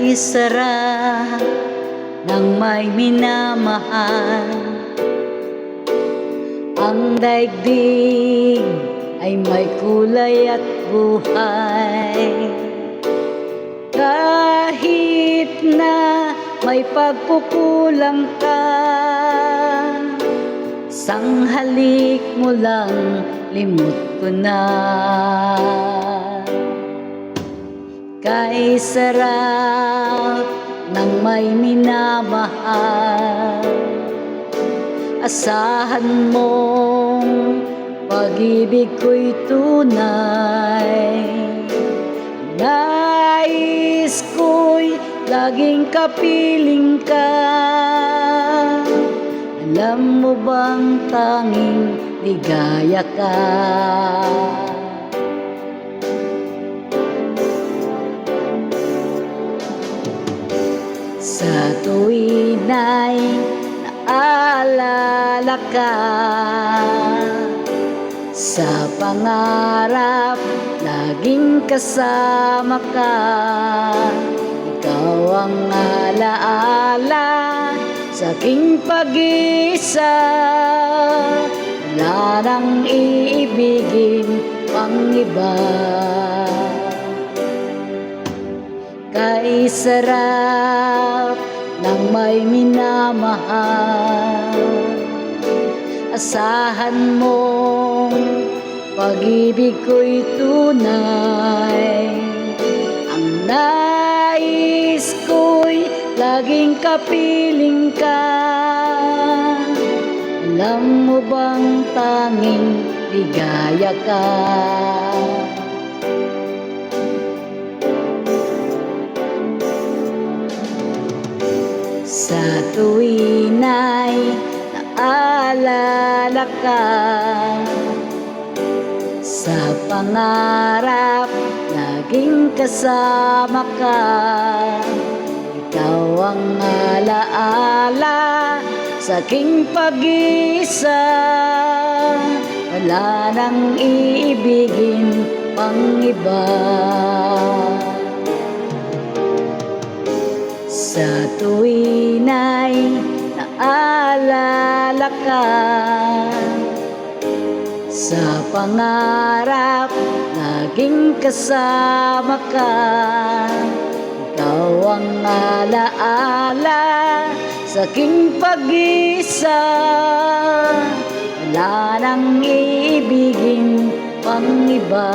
Kay sarap ng may minamahal. Ang daigdig ay may kulay at buhay. Kahit na may pagkukulang ka, sang halik mo lang limot ko na. Kay sarap ng may minamahal, asahan mong pag-ibig ko'y tunay. Nais ko'y laging kapiling ka. Alam mo bang tanging ligaya ka? Sa tuwin ay naalala ka, sa pangarap laging kasama ka. Ikaw ang alaala sa aking pag-isa. Wala nang iibigin pang iba. Kay sarap ng may minamahal, asahan mong pag-ibig ko'y tunay. Ang nais ko'y laging kapiling ka. Alam mo bang tanging ligaya ka? Sa tuwin ay naalala ka, sa pangarap laging kasama ka. Ikaw ang alaala sa aking pag-isa. Wala nang iibigin pang iba. Sa tuwin ay naalala ka, sa pangarap laging kasama ka. Ikaw ang alaala sa aking pag-isa. Wala nang iibigin pang iba.